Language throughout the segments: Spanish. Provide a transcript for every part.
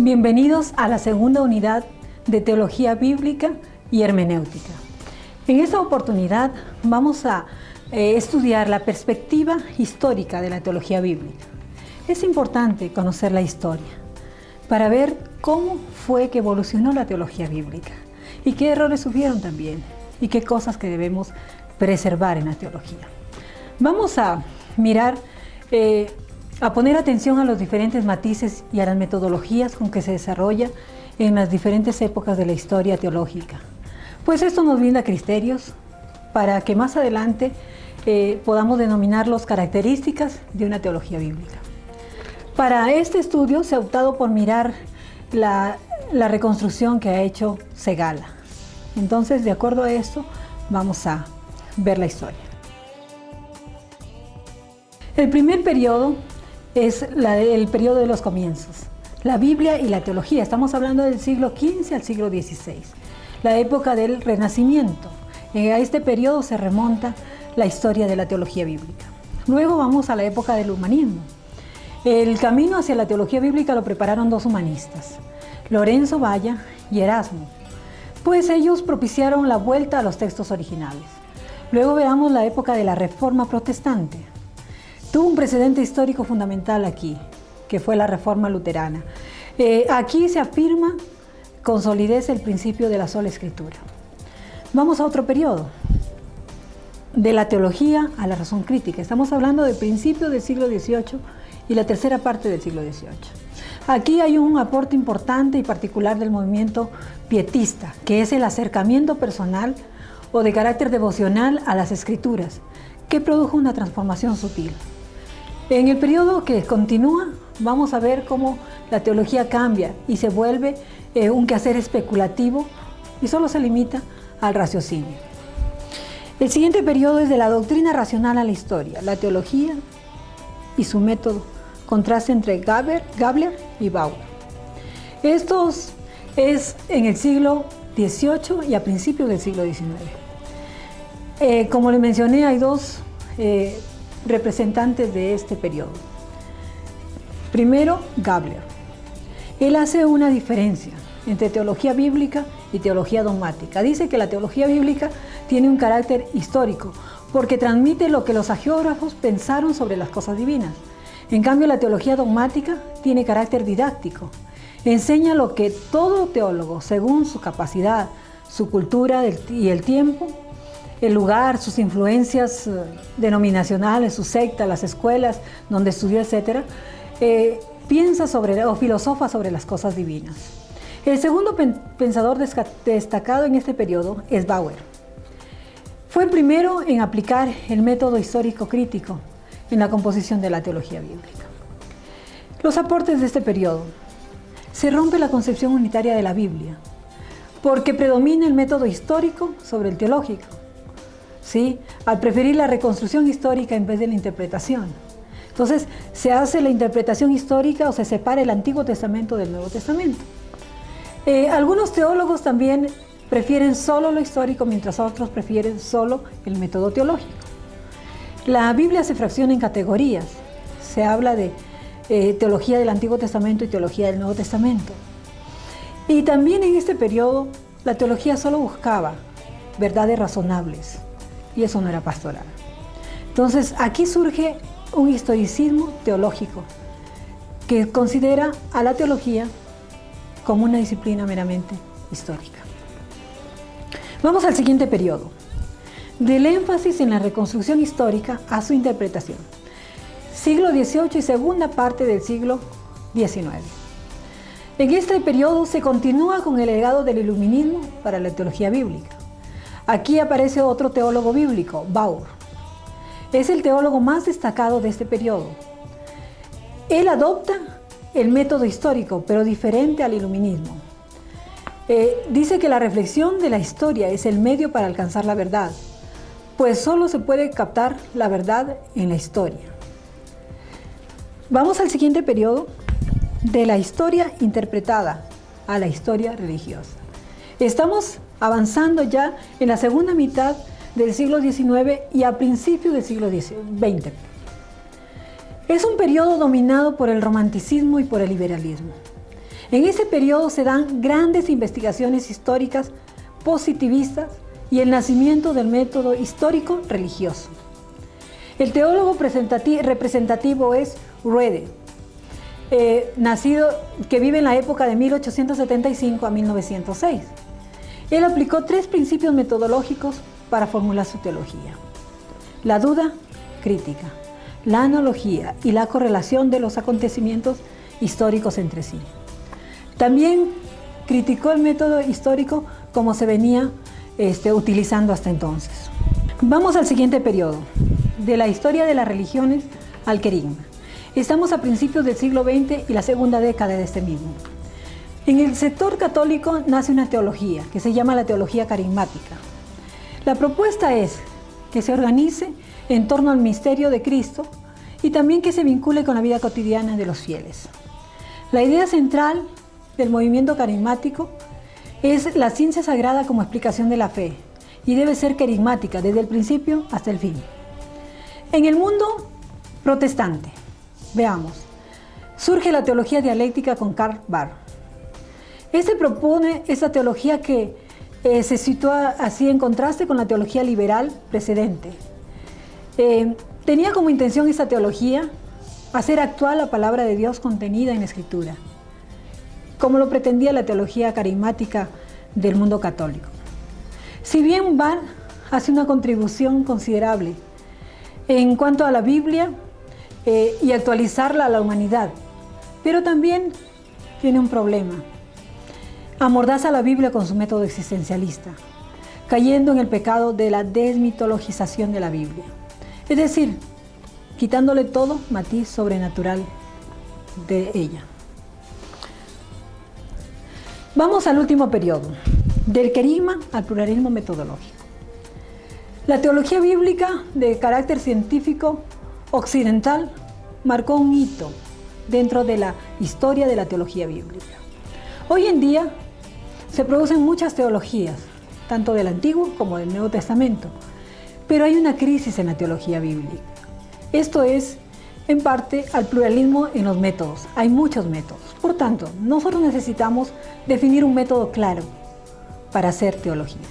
Bienvenidos a la segunda unidad de Teología Bíblica y Hermenéutica. En esta oportunidad vamos a estudiar la perspectiva histórica de la teología bíblica. Es importante conocer la historia para ver cómo fue que evolucionó la teología bíblica y qué errores hubieron también y qué cosas que debemos preservar en la teología. Vamos a mirar, a poner atención a los diferentes matices y a las metodologías con que se desarrolla en las diferentes épocas de la historia teológica. Pues esto nos brinda criterios para que más adelante podamos denominarlos características de una teología bíblica. Para este estudio se ha optado por mirar la reconstrucción que ha hecho Segala. Entonces, de acuerdo a esto, vamos a ver la historia. El primer periodo es el periodo de los comienzos, la Biblia y la teología. Estamos hablando del siglo XV al siglo XVI, la época del Renacimiento. A este periodo se remonta la historia de la teología bíblica. Luego vamos a la época del humanismo. El camino hacia la teología bíblica lo prepararon dos humanistas, Lorenzo Valla y Erasmo, pues ellos propiciaron la vuelta a los textos originales. Luego veamos la época de la Reforma Protestante. Tuvo un precedente histórico fundamental aquí, que fue la Reforma Luterana. Aquí se afirma con solidez el principio de la sola Escritura. Vamos a otro periodo, de la teología a la razón crítica. Estamos hablando del principio del siglo XVIII y la tercera parte del siglo XVIII. Aquí hay un aporte importante y particular del movimiento pietista, que es el acercamiento personal o de carácter devocional a las Escrituras, que produjo una transformación sutil. En el periodo que continúa, vamos a ver cómo la teología cambia y se vuelve un quehacer especulativo y solo se limita al raciocinio. El siguiente periodo es de la doctrina racional a la historia, la teología y su método, contraste entre Gabler y Bauer. Esto es en el siglo XVIII y a principios del siglo XIX. Como les mencioné, hay dos representantes de este periodo. Primero, Gabler. Él hace una diferencia entre teología bíblica y teología dogmática. Dice que la teología bíblica tiene un carácter histórico porque transmite lo que los hagiógrafos pensaron sobre las cosas divinas. En cambio, la teología dogmática tiene carácter didáctico. Enseña lo que todo teólogo, según su capacidad, su cultura y el tiempo, el lugar, sus influencias denominacionales, su secta, las escuelas donde estudió, etc., piensa sobre o filosofa sobre las cosas divinas. El segundo pensador destacado en este periodo es Bauer. Fue el primero en aplicar el método histórico crítico en la composición de la teología bíblica. Los aportes de este periodo: se rompe la concepción unitaria de la Biblia, porque predomina el método histórico sobre el teológico, ¿sí? Al preferir la reconstrucción histórica en vez de la interpretación. Entonces, se hace la interpretación histórica o se separa el Antiguo Testamento del Nuevo Testamento. Algunos teólogos también prefieren solo lo histórico, mientras otros prefieren solo el método teológico. La Biblia se fracciona en categorías. Se habla de teología del Antiguo Testamento y teología del Nuevo Testamento. Y también en este periodo, la teología solo buscaba verdades razonables, y eso no era pastoral. Entonces, aquí surge un historicismo teológico que considera a la teología como una disciplina meramente histórica. Vamos al siguiente periodo, del énfasis en la reconstrucción histórica a su interpretación. Siglo XVIII y segunda parte del siglo XIX. En este periodo se continúa con el legado del iluminismo para la teología bíblica. Aquí aparece otro teólogo bíblico, Bauer. Es el teólogo más destacado de este periodo. Él adopta el método histórico, pero diferente al iluminismo. Dice que la reflexión de la historia es el medio para alcanzar la verdad, pues solo se puede captar la verdad en la historia. Vamos al siguiente periodo, de la historia interpretada a la historia religiosa. Estamos avanzando ya en la segunda mitad del siglo XIX y a principios del siglo XX. Es un periodo dominado por el romanticismo y por el liberalismo. En ese periodo se dan grandes investigaciones históricas positivistas y el nacimiento del método histórico religioso. El teólogo representativo es Roede, que vive en la época de 1875 a 1906. Él aplicó 3 principios metodológicos para formular su teología: la duda crítica, la analogía y la correlación de los acontecimientos históricos entre sí. También criticó el método histórico como se venía utilizando hasta entonces. Vamos al siguiente periodo, de la historia de las religiones al querigma. Estamos a principios del siglo XX y la segunda década de este mismo. En el sector católico nace una teología que se llama la teología carismática. La propuesta es que se organice en torno al misterio de Cristo y también que se vincule con la vida cotidiana de los fieles. La idea central del movimiento carismático es la ciencia sagrada como explicación de la fe y debe ser carismática desde el principio hasta el fin. En el mundo protestante, veamos, surge la teología dialéctica con Karl Barth. Este propone esta teología que se sitúa así en contraste con la teología liberal precedente. Tenía como intención esta teología hacer actual la palabra de Dios contenida en la Escritura, como lo pretendía la teología carismática del mundo católico. Si bien Barth hace una contribución considerable en cuanto a la Biblia y actualizarla a la humanidad, pero también tiene un problema. Amordaza la Biblia con su método existencialista, cayendo en el pecado de la desmitologización de la Biblia. Es decir, quitándole todo matiz sobrenatural de ella. Vamos al último periodo, del querigma al pluralismo metodológico. La teología bíblica de carácter científico occidental marcó un hito dentro de la historia de la teología bíblica. Hoy en día se producen muchas teologías, tanto del Antiguo como del Nuevo Testamento, pero hay una crisis en la teología bíblica. Esto es, en parte, al pluralismo en los métodos. Hay muchos métodos. Por tanto, nosotros necesitamos definir un método claro para hacer teología.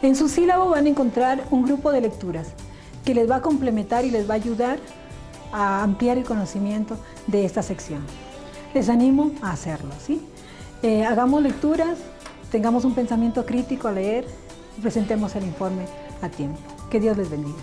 En su sílabo van a encontrar un grupo de lecturas que les va a complementar y les va a ayudar a ampliar el conocimiento de esta sección. Les animo a hacerlo, ¿sí? Hagamos lecturas, tengamos un pensamiento crítico al leer y presentemos el informe a tiempo. Que Dios les bendiga.